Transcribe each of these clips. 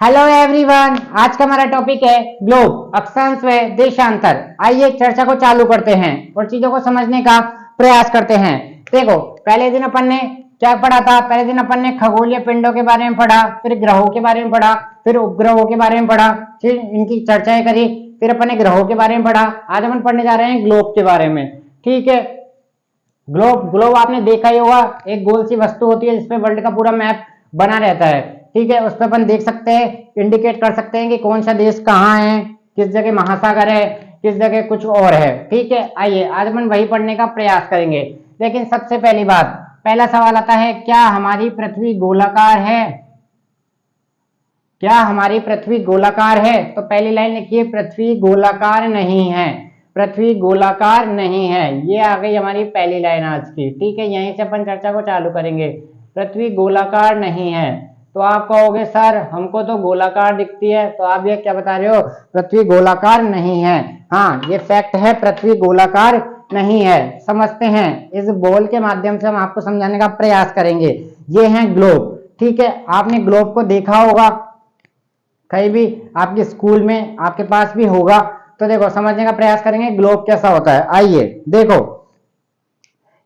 Hello everyone, आज का हमारा टॉपिक है ग्लोब, अक्षांश व देशांतर। आइए चर्चा को चालू करते हैं और चीजों को समझने का प्रयास करते हैं। देखो, पहले दिन अपन ने क्या पढ़ा था? पहले दिन अपन ने खगोलीय पिंडों के बारे में पढ़ा, फिर ग्रहों के बारे में पढ़ा, फिर उपग्रहों के बारे में पढ़ा, फिर इनकी चर्चाएं करी, फिर अपन ने ग्रहों के बारे में पढ़ा। आज अपन पढ़ने जा रहे हैं ग्लोब के बारे में। ठीक है, ग्लोब ग्लोब आपने देखा ही होगा, एक गोल सी वस्तु होती है जिसपे वर्ल्ड का पूरा मैप बना रहता है। ठीक है, उस पर अपन देख सकते हैं, इंडिकेट कर सकते हैं कि कौन सा देश कहाँ है, किस जगह महासागर है, किस जगह कुछ और है। ठीक है, आइए आज अपन वही पढ़ने का प्रयास करेंगे। लेकिन सबसे पहली बात, पहला सवाल आता है, क्या हमारी पृथ्वी गोलाकार है? क्या हमारी पृथ्वी गोलाकार है? तो पहली लाइन लिखिए, पृथ्वी गोलाकार नहीं है। पृथ्वी गोलाकार नहीं है, ये आ गई हमारी पहली लाइन आज की। ठीक है, यहीं से अपन चर्चा को चालू करेंगे। पृथ्वी गोलाकार नहीं है, तो आप कहोगे सर हमको तो गोलाकार दिखती है, तो आप ये क्या बता रहे हो? पृथ्वी गोलाकार नहीं है। हाँ, ये फैक्ट है, पृथ्वी गोलाकार नहीं है। समझते हैं, इस बॉल के माध्यम से हम आपको समझाने का प्रयास करेंगे। ये है ग्लोब। ठीक है, आपने ग्लोब को देखा होगा कहीं भी, आपके स्कूल में आपके पास भी होगा। तो देखो, समझने का प्रयास करेंगे ग्लोब कैसा होता है। आइए देखो,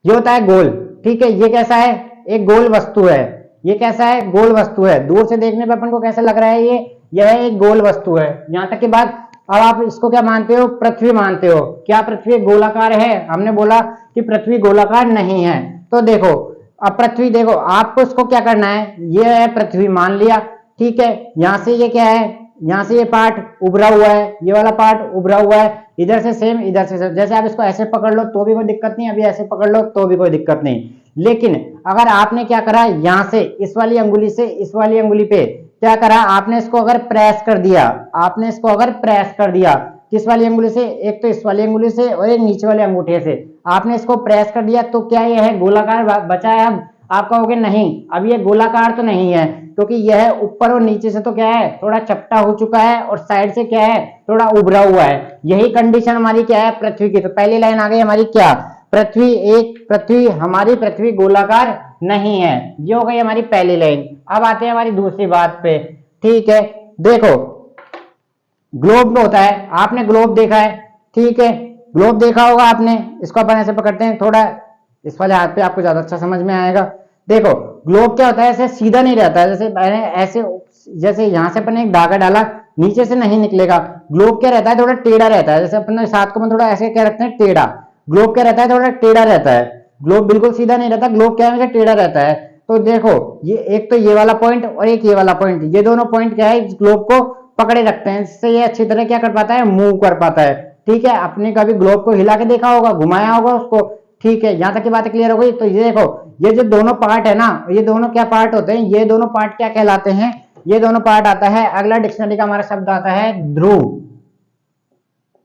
ये होता है गोल। ठीक है, ये कैसा है? एक गोल वस्तु है। ये कैसा है? गोल वस्तु है। दूर से देखने पर अपन को कैसा लग रहा है? यह एक गोल वस्तु है। यहां तक की बात, अब आप इसको क्या मानते हो? पृथ्वी मानते हो। क्या पृथ्वी गोलाकार है? हमने बोला कि पृथ्वी गोलाकार नहीं है। तो देखो, अब पृथ्वी देखो, आपको इसको क्या करना है? ये है पृथ्वी मान लिया। ठीक है, यहां से ये क्या है? यहाँ से ये पार्ट उभरा हुआ है, ये वाला पार्ट उभरा हुआ है, इधर से सेम, इधर से सेम। जैसे आप इसको ऐसे पकड़ लो तो भी कोई दिक्कत नहीं, अभी ऐसे पकड़ लो तो भी कोई दिक्कत नहीं। लेकिन अगर आपने क्या करा, यहाँ से इस वाली अंगुली से इस वाली अंगुली पे क्या करा, आपने इसको अगर प्रेस कर दिया, आपने इसको अगर प्रेस कर दिया, किस वाली अंगुली से? एक तो इस वाली अंगुली से और एक नीचे वाले अंगूठे से आपने इसको प्रेस कर दिया, तो क्या ये है गोलाकार बचा है? अब आप कहोगे नहीं, अब ये गोलाकार तो नहीं है, क्योंकि यह ऊपर और नीचे से तो क्या है, थोड़ा चपटा हो चुका है, और साइड से क्या है, थोड़ा उभरा हुआ है। यही कंडीशन हमारी क्या है? पृथ्वी की। तो पहली लाइन आ गई हमारी क्या? हमारी पृथ्वी गोलाकार नहीं है। ये हो गई हमारी पहली लाइन। अब आते हैं हमारी दूसरी बात पे। ठीक है, देखो, ग्लोब में होता है, आपने ग्लोब देखा है। ठीक है, ग्लोब देखा होगा आपने। इसको अपन ऐसे पकड़ते हैं, थोड़ा इस वाले हाथ पे आपको ज्यादा अच्छा समझ में आएगा। देखो, ग्लोब क्या होता है? ऐसे सीधा नहीं रहता है, जैसे मैंने ऐसे, जैसे यहां से अपन ने एक धागा डाला, नीचे से नहीं निकलेगा। ग्लोब क्या रहता है? थोड़ा टेढ़ा रहता है। जैसे अपन इस हाथ को थोड़ा ऐसे क्या रखते हैं, टेढ़ा। ग्लोब क्या रहता है? थोड़ा टेढ़ा रहता है। ग्लोब बिल्कुल सीधा नहीं रहता, ग्लोब क्या है? टेढ़ा रहता है। तो देखो, ये एक तो ये वाला पॉइंट और एक ये वाला पॉइंट, ये दोनों पॉइंट क्या है, इस ग्लोब को पकड़े रखते हैं, जिससे ये अच्छी तरह क्या कर पाता है? मूव कर पाता है। ठीक है, आपने कभी ग्लोब को हिला के देखा होगा, घुमाया होगा उसको। ठीक है, यहां तक की बात क्लियर हो गई। तो ये देखो, ये जो दोनों पार्ट है ना, ये दोनों क्या पार्ट होते हैं? ये दोनों पार्ट क्या कहलाते हैं? ये दोनों पार्ट आता है, अगला डिक्शनरी का हमारा शब्द आता है ध्रुव।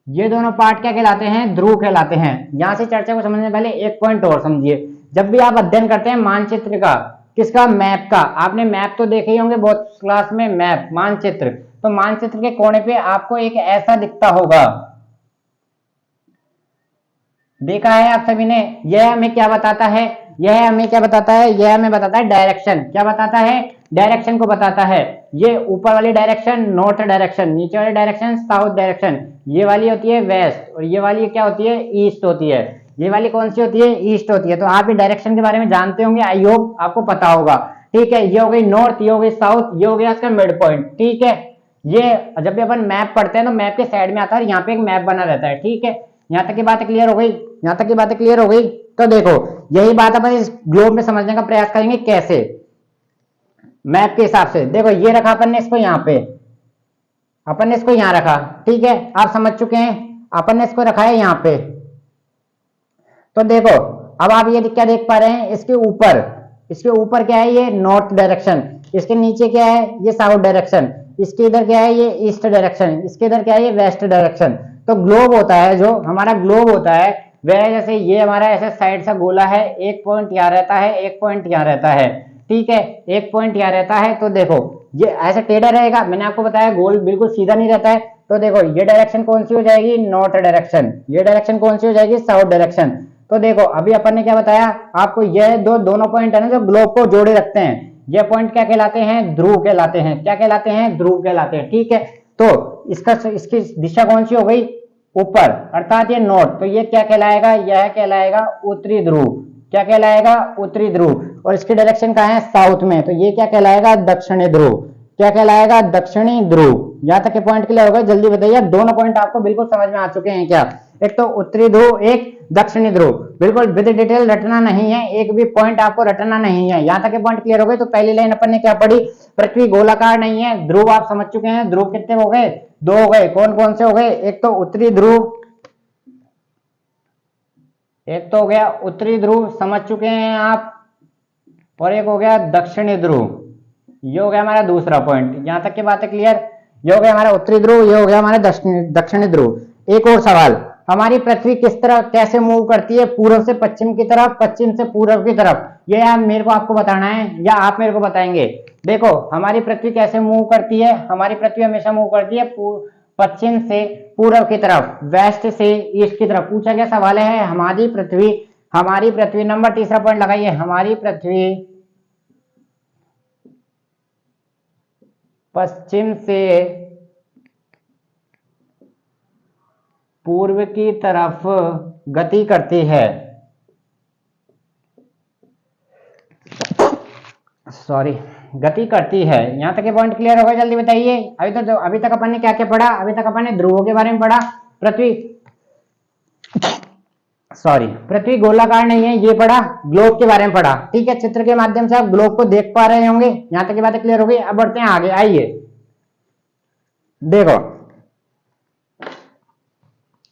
ये दोनों पार्ट क्या कहलाते हैं? ध्रुव कहलाते हैं। यहां से चर्चा को समझने पहले एक पॉइंट और समझिए। जब भी आप अध्ययन करते हैं मानचित्र का, किसका? मैप का। आपने मैप तो देखे ही होंगे बहुत क्लास में, मैप, मानचित्र। तो मानचित्र के कोने पे आपको एक ऐसा दिखता होगा, देखा है आप सभी ने। यह हमें क्या बताता है? यह हमें क्या बताता है? यह हमें बताता है डायरेक्शन। क्या बताता है? डायरेक्शन को बताता है। ये ऊपर वाली डायरेक्शन नॉर्थ डायरेक्शन, नीचे वाली डायरेक्शन साउथ डायरेक्शन। ये वाली होती है वेस्ट, और ये वाली क्या होती है? ईस्ट होती है। ये वाली कौन सी होती है? ईस्ट होती है। तो आप भी डायरेक्शन के बारे में जानते होंगे, आई होप आपको पता होगा। ठीक है, ये हो गई नॉर्थ, ये हो गई साउथ, ये हो गया इसका मिड पॉइंट। ठीक है, ये जब भी अपन मैप पढ़ते हैं तो मैप के साइड में आता है, यहाँ पे एक मैप बना रहता है। ठीक है, यहाँ तक की बात क्लियर हो गई? यहाँ तक की बात क्लियर हो गई? तो देखो, यही बात अपन इस ग्लोब में समझने का प्रयास करेंगे। कैसे? मैप के हिसाब से। देखो, ये रखा अपन ने इसको यहाँ पे, अपन ने इसको यहाँ रखा। ठीक है, आप समझ चुके हैं, अपन ने इसको रखा है यहाँ पे। तो देखो, अब आप ये क्या देख पा रहे हैं? इसके ऊपर क्या है? ये नॉर्थ डायरेक्शन। इसके नीचे क्या है? ये साउथ डायरेक्शन। इसके इधर क्या है? ये ईस्ट डायरेक्शन। इसके इधर क्या है? ये वेस्ट डायरेक्शन। तो ग्लोब होता है, जो हमारा ग्लोब होता है वह, जैसे ये हमारा ऐसा साइड सा गोला है, एक पॉइंट यहाँ रहता है, एक पॉइंट यहाँ रहता है। ठीक है, एक पॉइंट यहाँ रहता है। तो देखो, ये ऐसा टेढ़ा रहेगा, मैंने आपको बताया गोल बिल्कुल सीधा नहीं रहता है। तो देखो, ये डायरेक्शन कौन सी हो जाएगी? North direction. ये डायरेक्शन कौन सी हो जाएगी? South direction. तो देखो, अभी अपन ने क्या बताया आपको? ये दोनों पॉइंट है ना जो ग्लोब को जोड़े रखते हैं, ये पॉइंट क्या कहलाते हैं? ध्रुव कहलाते हैं। क्या कहलाते हैं? ध्रुव कहलाते हैं। ठीक है, तो इसकी दिशा कौन सी हो गई? ऊपर, अर्थात ये नॉर्थ। तो ये क्या कहलाएगा? यह कहलाएगा उत्तरी ध्रुव। क्या कहलाएगा? उत्तरी ध्रुव। और इसकी डायरेक्शन कहाँ है? साउथ में। तो ये क्या कहलाएगा? दक्षिणी ध्रुव। क्या कहलाएगा? दक्षिणी ध्रुव। यहां तक के पॉइंट क्लियर हो गए? जल्दी बताइए, दोनों पॉइंट आपको बिल्कुल समझ में आ चुके हैं क्या? एक तो उत्तरी ध्रुव, एक दक्षिणी ध्रुव। बिल्कुल विद डिटेल रटना नहीं है, एक भी पॉइंट आपको रटना नहीं है। यहां तक के पॉइंट क्लियर हो गए? तो पहली लाइन अपन ने क्या पढ़ी? पृथ्वी गोलाकार नहीं है। ध्रुव आप समझ चुके हैं। ध्रुव कितने हो गए? 2 हो गए। कौन कौन से हो गए? एक तो उत्तरी ध्रुव, एक तो हो गया उत्तरी ध्रुव, समझ चुके हैं आप, और एक हो गया दक्षिणी ध्रुव। ये हो गया हमारा दूसरा पॉइंट। यहां तक की बात है क्लियर? ये हो गया हमारा उत्तरी ध्रुव, ये हो गया हमारा दक्षिणी ध्रुव। एक और सवाल, हमारी पृथ्वी किस तरह कैसे मूव करती है? पूर्व से पश्चिम की तरफ, पश्चिम से पूर्व की तरफ। ये आप मेरे को आपको बताना है या आप मेरे को बताएंगे? देखो, हमारी पृथ्वी कैसे मूव करती है? हमारी पृथ्वी हमेशा मूव करती है पश्चिम से पूर्व की तरफ, वेस्ट से ईस्ट की तरफ। पूछा गया सवाल है हमारी पृथ्वी नंबर तीसरा पॉइंट लगाइए, हमारी पृथ्वी पश्चिम से पूर्व की तरफ गति करती है। सॉरी, गति करती है। यहां तक के पॉइंट क्लियर हो गए? जल्दी बताइए। अभी तक अपन ने क्या क्या पढ़ा? अभी तक अपन ने ध्रुवों के बारे में पढ़ा। पृथ्वी गोलाकार नहीं है, ये पढ़ा। ग्लोब के बारे में पढ़ा। ठीक है, चित्र के माध्यम से आप ग्लोब को देख पा रहे होंगे। यहां तक की बातें क्लियर हो गई? अब बढ़ते हैं आगे, आइए। देखो,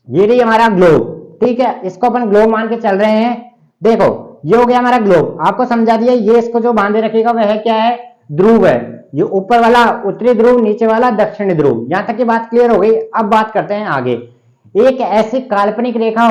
ये रही हमारा ग्लोब। ठीक है, इसको अपन ग्लोब मान के चल रहे हैं। देखो, ये हो गया हमारा ग्लोब, आपको समझा दिया। ये इसको जो बांधे रखेगा वह क्या है? ध्रुव है। ये ऊपर वाला उत्तरी ध्रुव, नीचे वाला दक्षिणी ध्रुव। यहां तक की बात क्लियर हो गई? अब बात करते हैं आगे। एक ऐसी काल्पनिक रेखा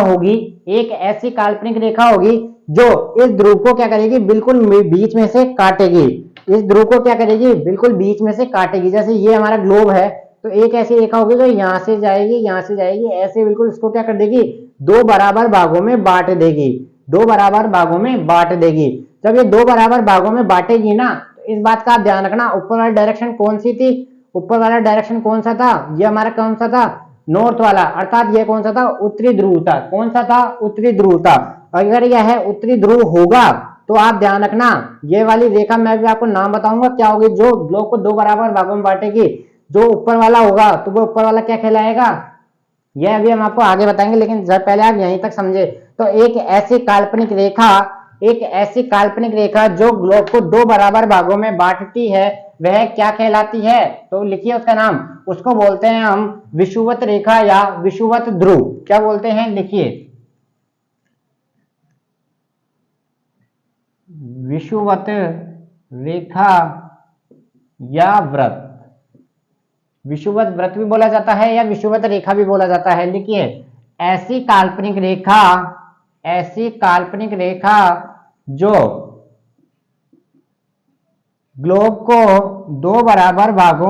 होगी, जो इस ध्रुव को क्या करेगी? बिल्कुल बीच में से काटेगी। इस ध्रुव को क्या करेगी? बिल्कुल बीच में से काटेगी। जैसे ये हमारा ग्लोब है, तो एक ऐसी रेखा होगी जो यहाँ से जाएगी, यहाँ से जाएगी, ऐसे बिल्कुल इसको क्या कर देगी? 2 बराबर भागों में बांट देगी। 2 बराबर भागों में बांट देगी। जब ये 2 बराबर भागों में बांटेगी ना, तो इस बात का आप ध्यान रखना, ऊपर वाली डायरेक्शन कौन सी थी? ऊपर वाला डायरेक्शन कौन सा था? ये हमारा कौन सा था? नॉर्थ वाला। अर्थात ये कौन सा था? उत्तरी ध्रुव था। कौन सा था? उत्तरी ध्रुव था। अगर यह उत्तरी ध्रुव होगा तो आप ध्यान रखना, ये वाली रेखा मैं भी आपको नाम बताऊंगा क्या होगी, जो ग्लोब को 2 बराबर भागों में बांटेगी। जो ऊपर वाला होगा तो वो ऊपर वाला क्या कहलाएगा? यह अभी हम आपको आगे बताएंगे, लेकिन जब पहले आप यहीं तक समझे। तो एक ऐसी काल्पनिक रेखा जो ग्लोब को 2 बराबर भागों में बांटती है, वह क्या कहलाती है? तो लिखिए उसका नाम। उसको बोलते हैं हम विषुवत रेखा या विषुवत ध्रुव। क्या बोलते हैं? लिखिए, विषुवत रेखा या व्रत। विषुवत व्रत भी बोला जाता है या विषुवत रेखा भी बोला जाता है। लिखिए, ऐसी काल्पनिक रेखा जो ग्लोब को 2 बराबर भागों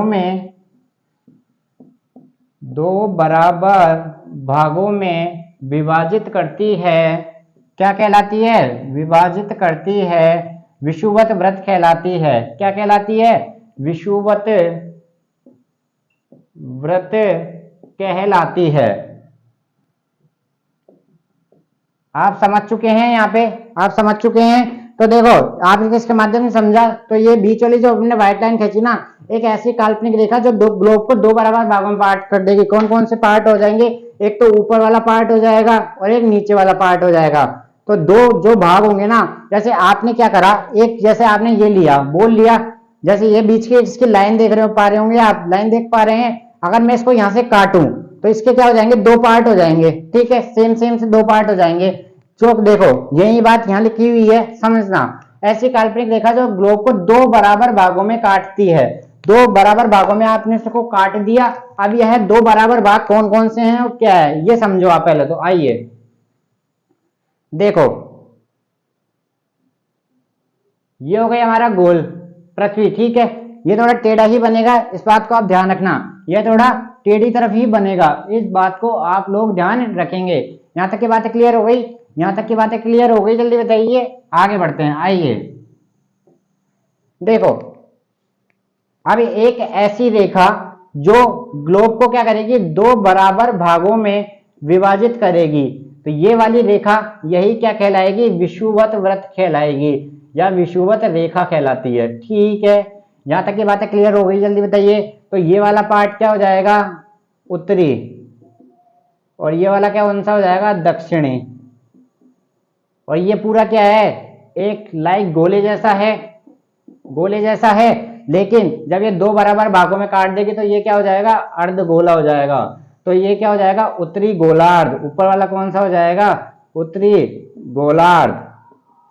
में विभाजित करती है, क्या कहलाती है? विभाजित करती है, विषुवत व्रत कहलाती है। क्या कहलाती है? विषुवत व्रत कहलाती है। आप समझ चुके हैं? यहाँ पे आप समझ चुके हैं? तो देखो, आपने इसके माध्यम से समझा। तो ये बीच वाली जो हमने व्हाइट लाइन खींची ना, एक ऐसी काल्पनिक रेखा जो ग्लोब को 2 बराबर भागों में पार्ट कर देगी। कौन कौन से पार्ट हो जाएंगे? एक तो ऊपर वाला पार्ट हो जाएगा और एक नीचे वाला पार्ट हो जाएगा। तो 2 जो भाग होंगे ना, जैसे आपने क्या करा, एक जैसे आपने ये लिया, बोल लिया, जैसे ये बीच की इसकी लाइन देख रहे हो, पा रहे होंगे आप, लाइन देख पा रहे हैं। अगर मैं इसको यहाँ से काटूं तो इसके क्या हो जाएंगे? 2 पार्ट हो जाएंगे। ठीक है, सेम से 2 पार्ट हो जाएंगे। तो देखो, यही बात यहाँ लिखी हुई है, समझना। ऐसी काल्पनिक रेखा जो ग्लोब को 2 बराबर भागों में काटती है। 2 बराबर भागों में आपने इसको काट दिया। अब यह 2 बराबर भाग कौन कौन से हैं और क्या है, ये समझो आप पहले। तो आइए देखो, ये हो गया हमारा गोल पृथ्वी। ठीक है, ये थोड़ा टेढ़ा ही बनेगा, इस बात को आप ध्यान रखना। ये थोड़ा टेढ़ी तरफ ही बनेगा, इस बात को आप लोग ध्यान रखेंगे। यहां तक की बातें क्लियर हो गई? यहां तक की बातें क्लियर हो गई? जल्दी बताइए, आगे बढ़ते हैं, आइए। देखो अब एक ऐसी रेखा जो ग्लोब को क्या करेगी, दो बराबर भागों में विभाजित करेगी, तो ये वाली रेखा यही क्या कहलाएगी, विषुवत व्रत कहलाएगी या विषुवत रेखा कहलाती है। ठीक है, यहां तक की बातें क्लियर हो गई, जल्दी बताइए। तो ये वाला पार्ट क्या हो जाएगा, उत्तरी, और ये वाला क्या कौन सा हो जाएगा, दक्षिणी। और ये पूरा क्या है, एक लाइक गोले जैसा है, गोले जैसा है, लेकिन जब ये दो बराबर भागों में काट देगी तो ये क्या हो जाएगा, अर्धगोला हो जाएगा। तो ये क्या हो जाएगा, उत्तरी गोलार्ध। ऊपर वाला कौन सा हो जाएगा, उत्तरी गोलार्ध।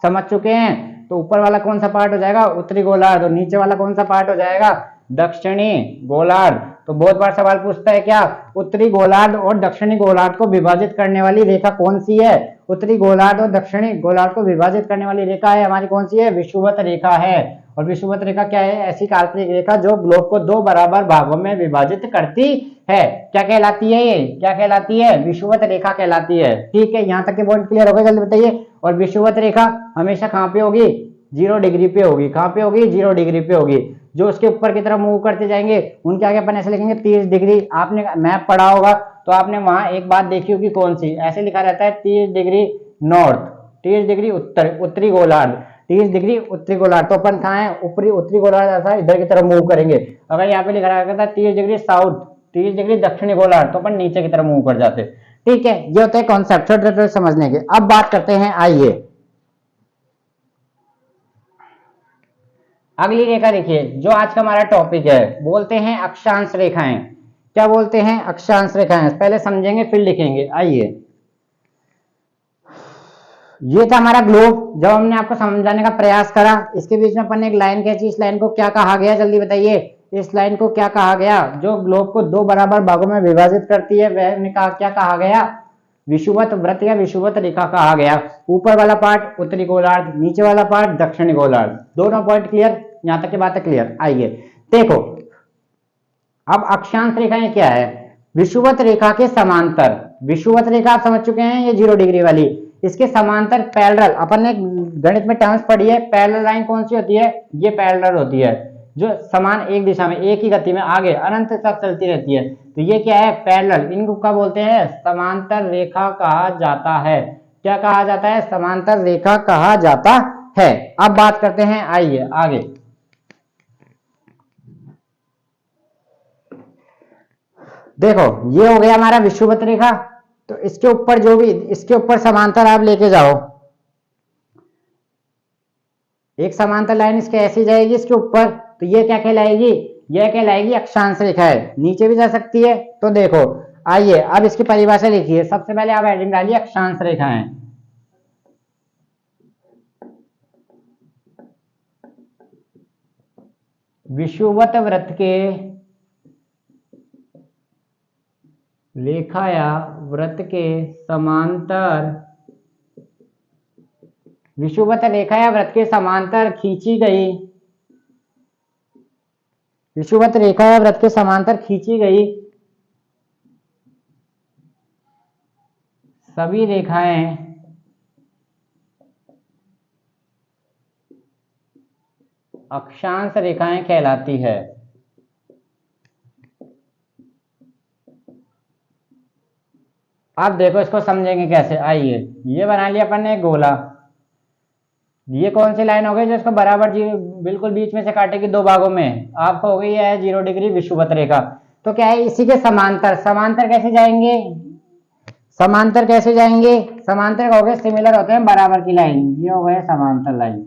समझ चुके हैं। तो ऊपर वाला कौन सा पार्ट हो जाएगा, उत्तरी गोलार्ध, और नीचे वाला कौन सा पार्ट हो जाएगा, दक्षिणी गोलार्ध। तो बहुत बार सवाल पूछता है क्या, उत्तरी गोलार्ध और दक्षिणी गोलार्ध को विभाजित करने वाली रेखा कौन सी है, उत्तरी गोलार्ध और दक्षिणी गोलार्ध को विभाजित करने वाली रेखा है हमारी कौन सी है, विषुवत रेखा है। और विषुवत रेखा क्या है, ऐसी काल्पनिक रेखा जो ग्लोब को दो बराबर भागों में विभाजित करती है। क्या कहलाती है ये, क्या कहलाती है, विषुवत रेखा कहलाती है। ठीक है, यहाँ तक के पॉइंट क्लियर हो गए, जल्दी बताइए। और विषुवत रेखा हमेशा कहाँ पे होगी, 0 डिग्री पे होगी। कहाँ पे होगी, 0 डिग्री पे होगी। जो उसके ऊपर की तरफ मूव करते जाएंगे उनके आगे अपन ऐसे लिखेंगे 30 डिग्री। आपने मैप पढ़ा होगा तो आपने वहां एक बात देखी होगी, कौन सी, ऐसे लिखा रहता है 30 डिग्री नॉर्थ, 30 डिग्री उत्तर, उत्तरी गोलार्ध, 30 डिग्री उत्तरी गोलार्ध। तो अपन कहाँ है, ऊपरी उत्तरी गोलार्ध ऐसा इधर की तरफ मूव करेंगे। अगर यहाँ पे लिखा रहता है 30 डिग्री साउथ, 30 डिग्री दक्षिणी गोलार्ध, तो अपन नीचे की तरफ मूव कर जाते। ठीक है, ये होते हैं कॉन्सेप्ट छोटे समझने के। अब बात करते हैं, आइए अगली रेखा देखिए, जो आज का हमारा टॉपिक है, बोलते हैं अक्षांश रेखाएं। क्या बोलते हैं, अक्षांश रेखाएं। पहले समझेंगे फिर लिखेंगे। आइए, ये था हमारा ग्लोब। जब हमने आपको समझाने का प्रयास करा, इसके बीच में अपन ने एक लाइन खींची। इस लाइन को क्या कहा गया, जल्दी बताइए। इस लाइन को क्या कहा गया, जो ग्लोब को दो बराबर भागों में विभाजित करती है, वह क्या कहा गया, विषुवत व्रत या विषुवत रेखा कहा गया। ऊपर वाला पार्ट उत्तरी गोलार्ध, नीचे वाला पार्ट दक्षिणी गोलार्ध। दोनों पॉइंट क्लियर, यहां तक की बात है क्लियर। आइए देखो, अब अक्षांश रेखाएं क्या है, विषुवत रेखा के समांतर। विषुवत रेखा आप समझ चुके हैं, ये 0 डिग्री वाली। इसके समांतर पैरेलल, अपन ने गणित में टर्म्स पढ़ी है, पैरेलल लाइन कौन सी होती है, ये पैरेलल होती है, जो समान एक दिशा में एक ही गति में आगे अनंत तक चलती रहती है। तो ये क्या है, पैरेलल। इनको क्या बोलते हैं, समांतर रेखा कहा जाता है। क्या कहा जाता है, समांतर रेखा कहा जाता है। अब बात करते हैं, आइए आगे। देखो, ये हो गया हमारा विषुवत रेखा। तो इसके ऊपर जो भी, इसके ऊपर समांतर आप लेके जाओ, एक समांतर लाइन इसके ऐसी जाएगी इसके ऊपर, तो ये क्या कहलाएगी, ये कहलाएगी अक्षांश रेखा है। नीचे भी जा सकती है। तो देखो, आइए अब इसकी परिभाषा लिखिए। सबसे पहले आप हेडिंग डालिए अक्षांश रेखाएं। विषुवत व्रत के रेखा या व्रत के समांतर, विषुवत रेखा या व्रत के समांतर खींची गई, विषुवत रेखा या व्रत के समांतर खींची गई सभी रेखाएं अक्षांश रेखाएं कहलाती है। अब देखो, इसको समझेंगे कैसे। आइए, ये बना लिया अपन ने गोला। ये कौन सी लाइन हो गई जो इसको बराबर बिल्कुल बीच में से काटेगी दो भागों में, आपको हो गई है 0 डिग्री विषुवत रेखा। तो क्या है, इसी के समांतर, समांतर कैसे जाएंगे, समांतर कैसे जाएंगे, समांतर हो गए सिमिलर होते हैं बराबर की लाइन, ये हो गए समांतर लाइन।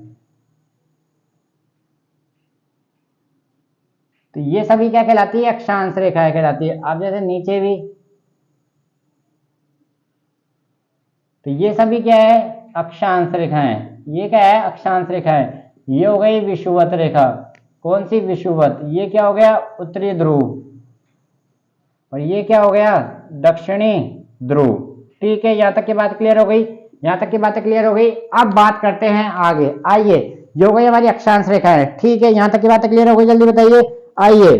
तो ये सभी क्या कहलाती है, अक्षांश रेखाएं कहलाती है। अब जैसे नीचे भी, तो ये सभी क्या है, अक्षांश रेखाएं। ये क्या है, अक्षांश रेखाएं। ये हो गई विषुवत रेखा। कौन सी, विषुवत। ये क्या हो गया, उत्तरी ध्रुव। और ये क्या हो गया, दक्षिणी ध्रुव। ठीक है, यहां तक की बात क्लियर हो गई, यहां तक की बात क्लियर हो गई। अब बात करते हैं आगे। आइए, ये हो गई हमारी अक्षांश रेखाएं। ठीक है, यहां तक की बात क्लियर हो गई, जल्दी बताइए। आइए,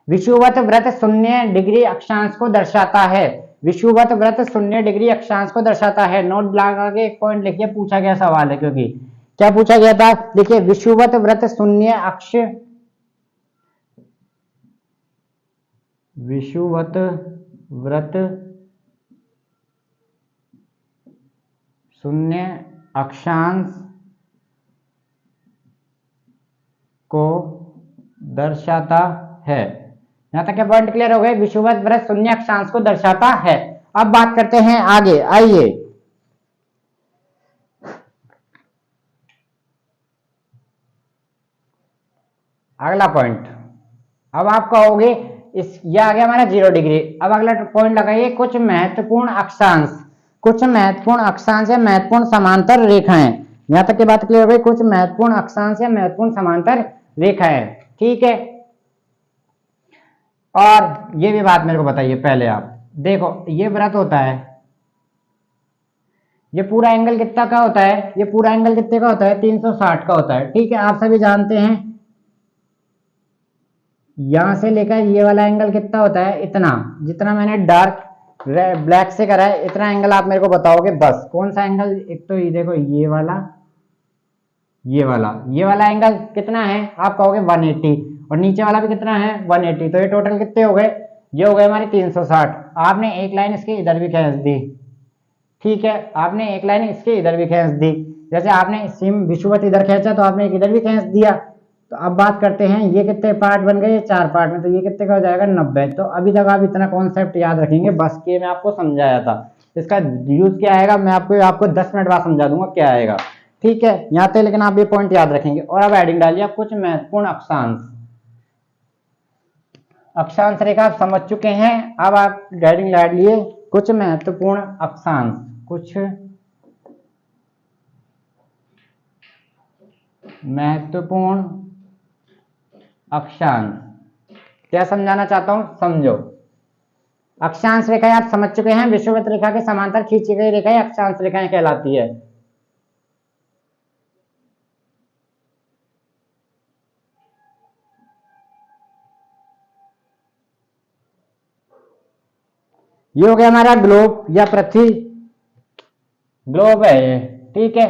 विषुवत व्रत 0 डिग्री अक्षांश को दर्शाता है। विषुवत व्रत 0 डिग्री अक्षांश को दर्शाता है। नोट लगा के एक पॉइंट लिखिए, पूछा गया सवाल है क्योंकि क्या पूछा गया था? देखिए विषुवत वृत्त शून्य अक्ष, विषुवत वृत्त शून्य अक्षांश को दर्शाता है। यहां तक के पॉइंट क्लियर हो गए? विषुवत वृत्त शून्य अक्षांश को दर्शाता है। अब बात करते हैं आगे, आइए। अगला पॉइंट, अब आप कहोगे इस ये आ गया हमारा 0 डिग्री। अब अगला पॉइंट लगाइए, कुछ महत्वपूर्ण अक्षांश, कुछ महत्वपूर्ण अक्षांश या महत्वपूर्ण समांतर रेखाएं। यहां तक की बात क्लियर हो गई? कुछ महत्वपूर्ण अक्षांश या महत्वपूर्ण समांतर रेखाएं, ठीक है। और ये भी बात मेरे को बताइए पहले आप। देखो ये वृत्त होता है, ये पूरा एंगल कितना का होता है? ये पूरा एंगल कितने का होता है? 360 का होता है, ठीक है। आप सभी जानते हैं यहां से लेकर ये वाला एंगल कितना होता है? इतना, जितना मैंने डार्क ब्लैक से करा है इतना एंगल आप मेरे को बताओगे बस। कौन सा एंगल? एक तो ये देखो ये वाला, ये वाला एंगल कितना है? आप कहोगे 180, और नीचे वाला भी कितना है? 180। तो ये टोटल कितने हो गए? ये हो गए हमारे 360। आपने एक लाइन इसके इधर भी खींच दी, ठीक है। आपने एक लाइन इसके इधर भी खींच दी, जैसे आपने सिम विषुवत इधर खींचा तो आपने एक इधर भी खींच दिया। तो अब बात करते हैं, ये कितने पार्ट बन गए? 4 पार्ट में, तो ये कितने का हो जाएगा? 90। तो अभी तक आप इतना कॉन्सेप्ट याद रखेंगे बस, के मैं आपको समझाया था। इसका यूज क्या आएगा मैं आपको 10 मिनट बाद समझा दूंगा क्या आएगा, ठीक है। यहाँ तक लेकिन आप ये पॉइंट याद रखेंगे। और अब हेडिंग डालिए आप, कुछ महत्वपूर्ण अक्षांश। अक्षांश रेखा आप समझ चुके हैं, अब आप हेडिंग डालिए कुछ महत्वपूर्ण अक्षांश, कुछ महत्वपूर्ण अक्षांश। क्या समझाना चाहता हूं? समझो। अक्षांश रेखाएं आप समझ चुके हैं, विषुवत रेखा के समांतर खींची गई रेखाएं अक्षांश रेखाएं कहलाती है। ये हो गया हमारा ग्लोब या पृथ्वी, ग्लोब है ये, ठीक है।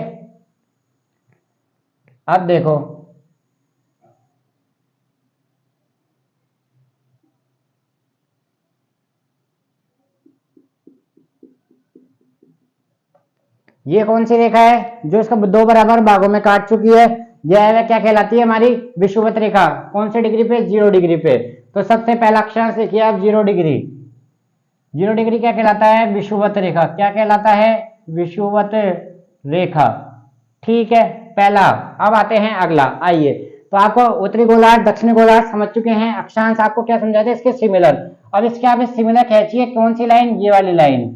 अब देखो ये कौन सी रेखा है जो इसका 2 बराबर भागों में काट चुकी है? यह क्या कहलाती है? हमारी विषुवत रेखा। कौन से डिग्री पे? 0 डिग्री पे। तो सबसे पहला अक्षांश देखिए आप, 0 डिग्री। 0 डिग्री क्या कहलाता है? विषुवत रेखा। क्या कहलाता है? विषुवत रेखा, ठीक है, पहला। अब आते हैं अगला, आइए। तो आपको उत्तरी गोलार्ध दक्षिणी गोलार्ध समझ चुके हैं। अक्षांश आपको क्या समझाया था? इसके सिमिलर। अब इसके आप सिमिलर खींचिए, कौन सी लाइन? ये वाली लाइन।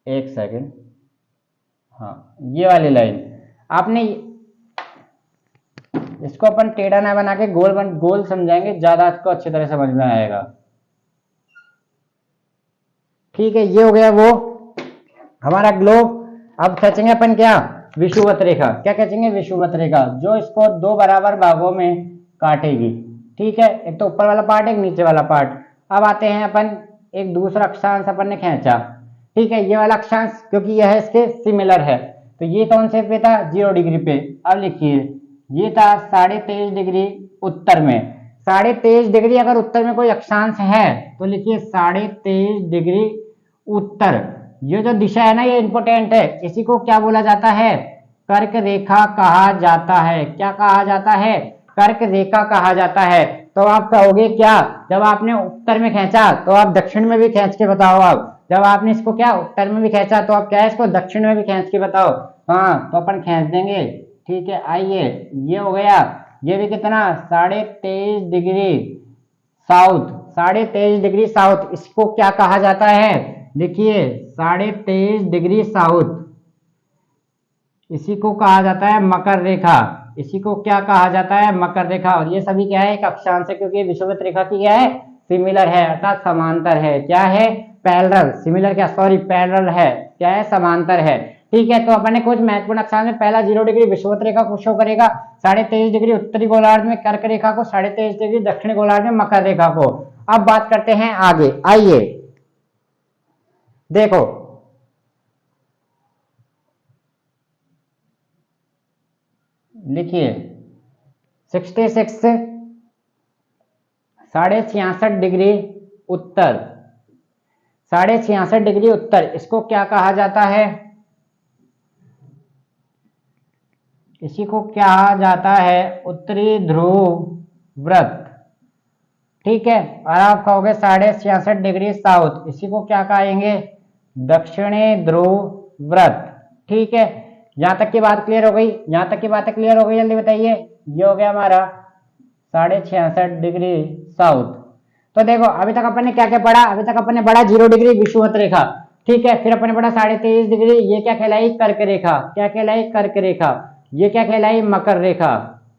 एक सेकेंड, हाँ ये वाली लाइन। आपने इसको अपन टेढ़ा ना बना के गोल समझाएंगे, ज्यादा आपको अच्छी तरह समझ में आएगा, ठीक है। ये हो गया वो हमारा ग्लोब। अब खींचेंगे अपन क्या? विषुवत रेखा। क्या खींचेंगे? विषुवत रेखा, जो इसको 2 बराबर भागों में काटेगी, ठीक है। एक तो ऊपर वाला पार्ट, एक नीचे वाला पार्ट। अब आते हैं अपन, एक दूसरा अक्षांश अपन ने खींचा, ठीक है। ये वाला अक्षांश क्योंकि यह इसके सिमिलर है, तो ये कौन से पे था? 0 डिग्री पे। अब लिखिए ये था 23.5 डिग्री उत्तर में। 23.5 डिग्री अगर उत्तर में कोई अक्षांश है तो लिखिए 23.5 डिग्री उत्तर। ये जो दिशा है ना, ये इंपोर्टेंट है। इसी को क्या बोला जाता है? कर्क रेखा कहा जाता है। क्या कहा जाता है? कर्क रेखा कहा जाता है। तो आप कहोगे क्या? जब आपने उत्तर में खींचा तो आप दक्षिण में भी खींच के बताओ। आप जब आपने इसको क्या उत्तर में भी खींचा तो आप क्या है इसको दक्षिण में भी खींच के बताओ। हाँ तो अपन खींच देंगे, ठीक है। आइए, ये हो गया। ये भी कितना? 23.5 डिग्री साउथ। 23.5 डिग्री साउथ, इसको क्या कहा जाता है? देखिए 23.5 डिग्री साउथ, इसी को कहा जाता है मकर रेखा। इसी को क्या कहा जाता है? मकर रेखा। और ये सभी क्या है? एक अक्षांश है, क्योंकि विषुवत रेखा की क्या है? सिमिलर है, अर्थात समांतर है। क्या है? पैरेलल। सिमिलर क्या? सॉरी, पैरेलल है। क्या है? समांतर है, ठीक है। तो अपन ने कुछ महत्वपूर्ण अक्षांश में पहला 0 डिग्री विषुवत रेखा को शो करेगा, 23.5 डिग्री उत्तरी गोलार्ध में कर्क रेखा को, 23.5 डिग्री दक्षिणी गोलार्ध में मकर रेखा को। अब बात करते हैं आगे, आइए। देखो लिखिए 66 66.5 उत्तर, 66.5 उत्तर, इसको क्या कहा जाता है? इसी को कहा जाता है उत्तरी ध्रुव व्रत। ठीक है, और आप कहोगे 66.5 साउथ, इसी को क्या कहेंगे? दक्षिणी ध्रुव व्रत। ठीक है, यहां तक की बात क्लियर हो गई? यहां तक की बातें क्लियर हो गई? जल्दी बताइए। ये हो गया हमारा 66.5 साउथ। तो देखो अभी तक अपन ने क्या क्या पढ़ा? अभी तक अपन ने पढ़ा 0 डिग्री विषुवत रेखा। ठीक है, फिर अपन ने पढ़ा 23.5 डिग्री, ये क्या कहलाई? कर्क रेखा। क्या कहलाई? कर्क रेखा। ये क्या कहलाई? मकर रेखा।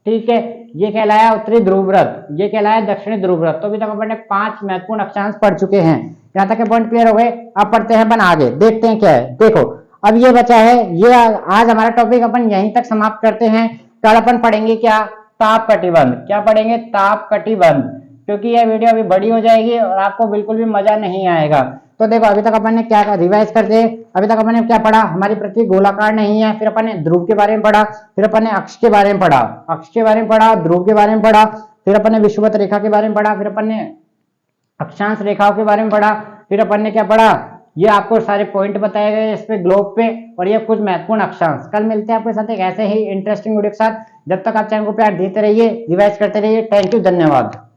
ठीक है, ये कहलाया उत्तरी ध्रुव व्रत, ये कहलाया दक्षिणी ध्रुव व्रत। तो अभी तक अपन ने 5 महत्वपूर्ण अक्षांश पढ़ चुके हैं। यहाँ तक के पॉइंट क्लियर हो गए? अब पढ़ते हैं अपन आगे, देखते हैं क्या है। देखो अब ये बचा है, ये आज हमारा टॉपिक अपन यहीं तक समाप्त करते हैं। कल अपन पढ़ेंगे क्या? ताप कटिबंध। क्या पढ़ेंगे? ताप कटिबंध, क्योंकि यह वीडियो अभी बड़ी हो जाएगी और आपको बिल्कुल भी मजा नहीं आएगा। तो देखो अभी तक अपन ने क्या रिवाइज करते हैं। अभी तक अपन ने क्या पढ़ा? हमारी पृथ्वी गोलाकार नहीं है। फिर अपन ने ध्रुव के बारे में पढ़ा, फिर अपन ने अक्ष के बारे में पढ़ा, अक्ष के बारे में पढ़ा, ध्रुव के बारे में पढ़ा, फिर अपन ने विषुवत रेखा के बारे में पढ़ा, फिर अपन ने अक्षांश रेखाओं के बारे में पढ़ा, फिर अपन ने क्या पढ़ा? ये आपको सारे पॉइंट बताए गए इस पे ग्लोब पे, और ये कुछ महत्वपूर्ण अक्षांश। कल मिलते हैं आपके साथ एक ऐसे ही इंटरेस्टिंग वीडियो के साथ। जब तक आप चैनल को प्यार देते रहिए, रिवाइज करते रहिए। थैंक यू, धन्यवाद।